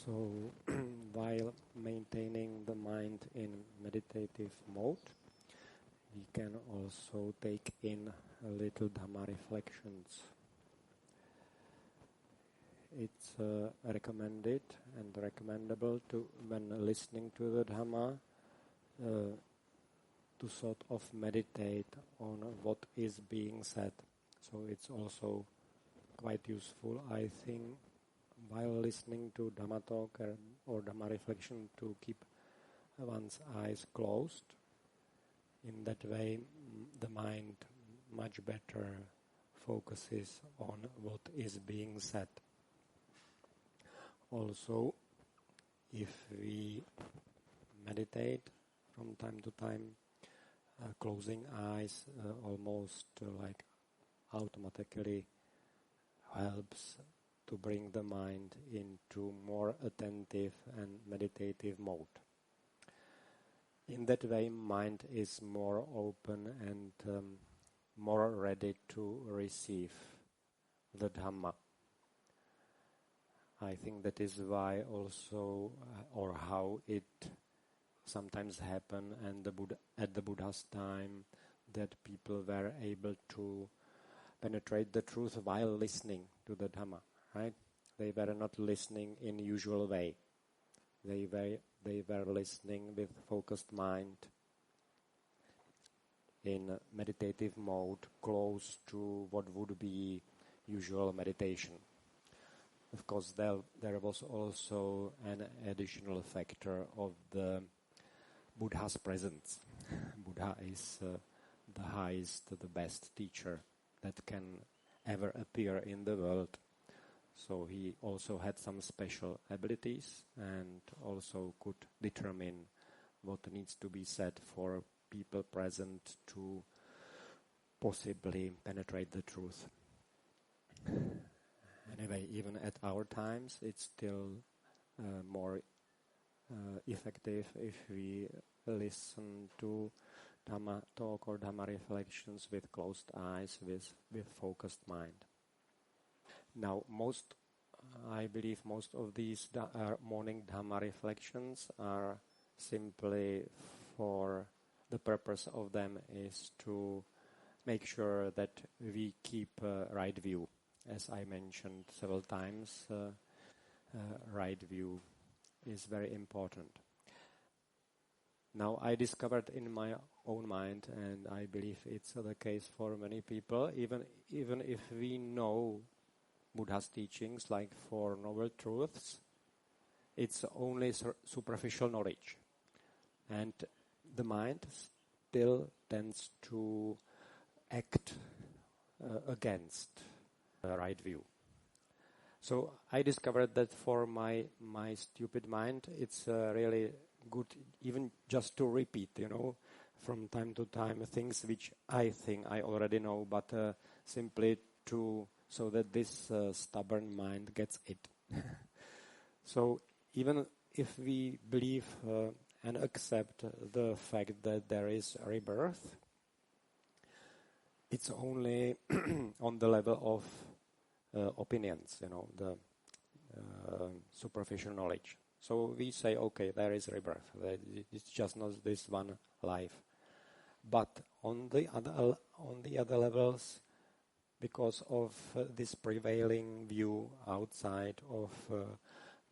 So, while maintaining the mind in meditative mode, we can also take in a little Dhamma reflections. It's recommended and recommendable to, when listening to the Dhamma, to sort of meditate on what is being said. So it's also quite useful, I think, while listening to Dhamma talk or Dhamma reflection, to keep one's eyes closed. In that way, the mind much better focuses on what is being said. Also, if we meditate from time to time, closing eyes almost like automatically helps to bring the mind into more attentive and meditative mode. In that way, mind is more open and more ready to receive the Dhamma. I think that is why also, or how it sometimes happened and at the Buddha's time, that people were able to penetrate the truth while listening to the Dhamma, right? They were not listening in usual way. They were listening with focused mind in meditative mode, close to what would be usual meditation. Of course, there was also an additional factor of the Buddha's presence. Buddha is the highest, the best teacher that can ever appear in the world. So he also had some special abilities and also could determine what needs to be said for people present to possibly penetrate the truth. Anyway, even at our times, it's still more effective if we listen to Dhamma talk or Dhamma reflections with closed eyes, with focused mind. Now, I believe most of these morning Dhamma reflections are simply for the purpose of them is to make sure that we keep right view. As I mentioned several times, right view is very important. Now, I discovered in my own mind, and I believe it's the case for many people, even if we know Buddha's teachings like Four Noble Truths, it's only superficial knowledge. And the mind still tends to act against the right view. So I discovered that for my stupid mind, it's really good even just to repeat, from time to time things which I think I already know, but simply so that this stubborn mind gets it. So even if we believe and accept the fact that there is a rebirth, it's only on the level of opinions, the superficial knowledge. So we say, okay, there is rebirth. It's just not this one life. But on the other levels, because of this prevailing view outside of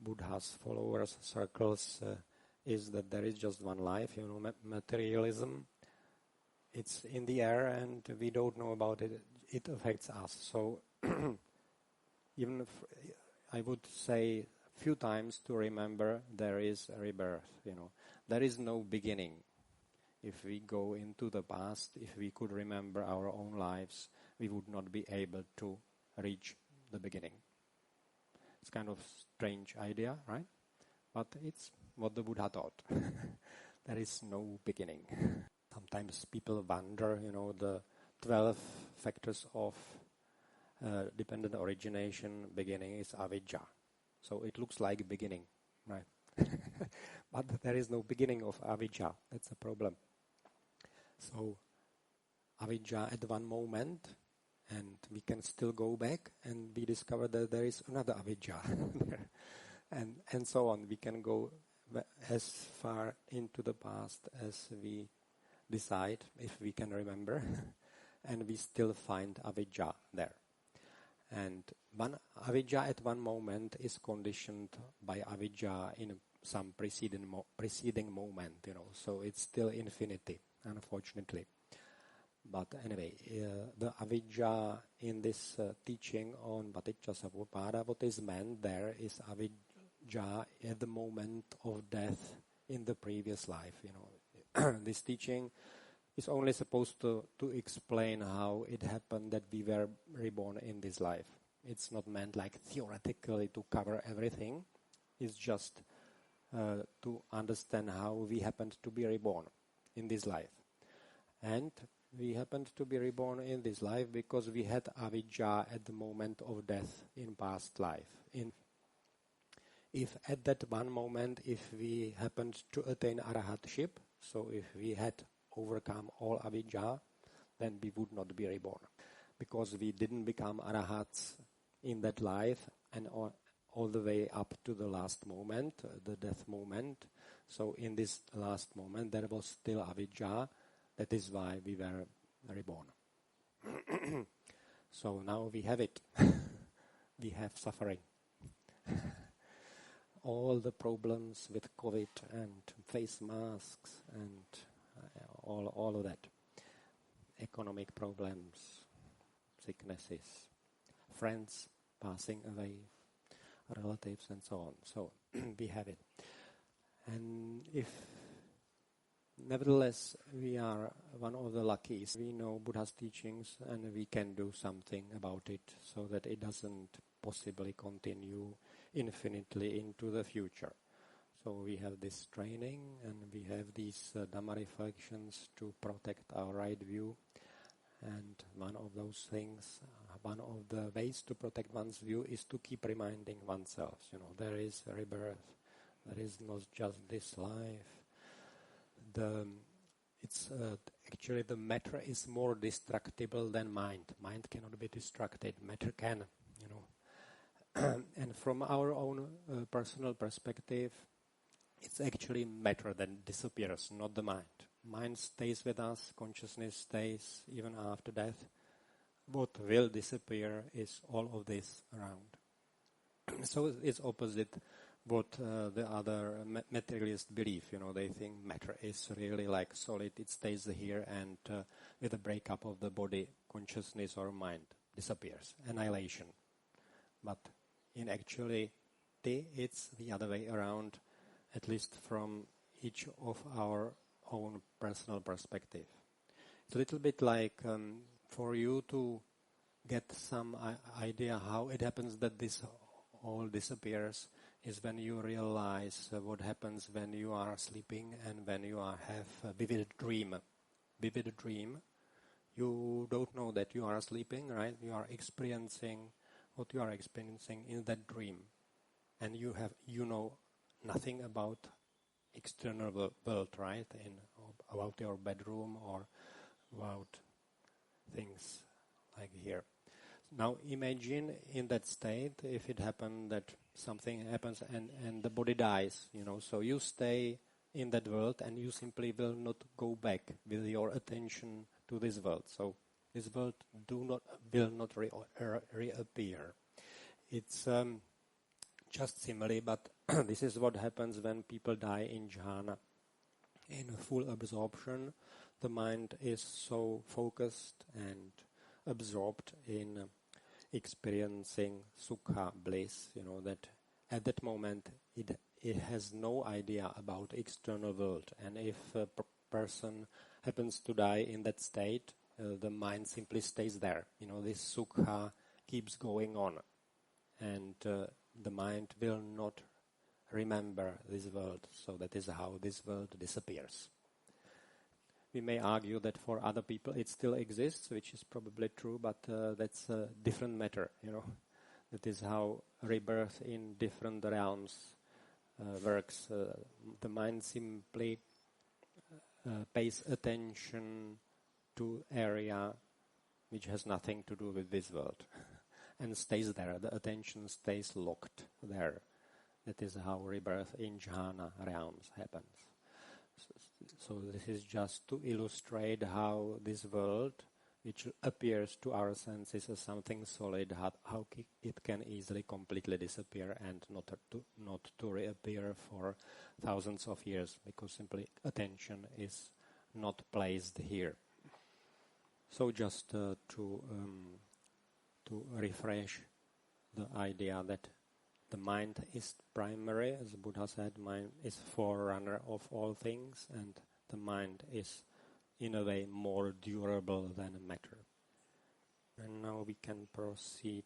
Buddha's followers' circles, is that there is just one life. Materialism, it's in the air and we don't know about it. It affects us. So even if I would say a few times to remember there is a rebirth. There is no beginning. If we go into the past, if we could remember our own lives, we would not be able to reach the beginning. It's kind of strange idea, right? But it's what the Buddha taught. There is no beginning. Sometimes people wonder, the 12 factors of dependent origination, beginning is avijja. So it looks like beginning, right? But there is no beginning of avijja. That's a problem. So avijja at one moment, and we can still go back and we discover that there is another avijja. and so on. We can go as far into the past as we decide, if we can remember, and we still find avijja there. And one avijja at one moment is conditioned by avijja in some preceding moment, so it's still infinity, unfortunately. But anyway, the avijja in this teaching on Paticcasamuppada, what is meant there is avijja at the moment of death in the previous life. This teaching is only supposed to explain how it happened that we were reborn in this life. It's not meant like theoretically to cover everything. It's just to understand how we happened to be reborn in this life. And we happened to be reborn in this life because we had avijja at the moment of death in past life. If at that one moment, if we happened to attain arahatship, so if we had overcome all avijja, then we would not be reborn. Because we didn't become arahats in that life and all the way up to the last moment, the death moment. So in this last moment, there was still avijja. That is why we were reborn. So now we have it. We have suffering. All the problems with COVID and face masks and all of that. Economic problems, sicknesses, friends passing away, relatives and so on. So we have it. And if nevertheless we are one of the luckies, we know Buddha's teachings and we can do something about it so that it doesn't possibly continue infinitely into the future. So we have this training and we have these Dhamma reflections to protect our right view. And one of those things, one of the ways to protect one's view is to keep reminding oneself, there is a rebirth, there is not just this life. Actually the matter is more destructible than mind. Mind cannot be destructed, matter can, And from our own personal perspective, it's actually matter that disappears, not the mind. Mind stays with us, consciousness stays even after death. What will disappear is all of this around. So it's opposite what the other materialists believe. They think matter is really like solid, it stays here, and with the breakup of the body, consciousness or mind disappears, annihilation. But in actuality, it's the other way around, at least from each of our own personal perspective. It's a little bit like for you to get some idea how it happens that this all disappears is when you realize what happens when you are sleeping and when you have a vivid dream. Vivid dream, you don't know that you are sleeping, right? You are experiencing what you are experiencing in that dream. And you know nothing about external world, right? About your bedroom or about things like here. Now imagine in that state, if it happened that something happens and the body dies, so you stay in that world and you simply will not go back with your attention to this world. So this world will not reappear. It's just similarly, but this is what happens when people die in jhana. In full absorption, the mind is so focused and absorbed in experiencing sukha, bliss, that at that moment it has no idea about external world. And if a person happens to die in that state, the mind simply stays there. This sukha keeps going on. And the mind will not remember this world. So that is how this world disappears. We may argue that for other people it still exists, which is probably true, but that's a different matter, That is how rebirth in different realms works. The mind simply pays attention to area which has nothing to do with this world and stays there. The attention stays locked there. That is how rebirth in jhana realms happens. So this is just to illustrate how this world, which appears to our senses as something solid, how it can easily completely disappear and not to reappear for thousands of years, because simply attention is not placed here. So just to refresh the idea that the mind is primary, as the Buddha said, mind is forerunner of all things, and the mind is in a way more durable than matter. And now we can proceed.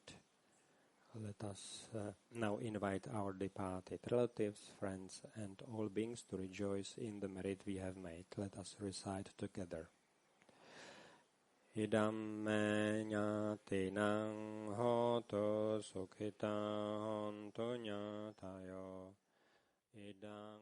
Let us now invite our departed relatives, friends, and all beings to rejoice in the merit we have made. Let us recite together. Idam me ñatinang hoto sukhita honto ñatayo. Idam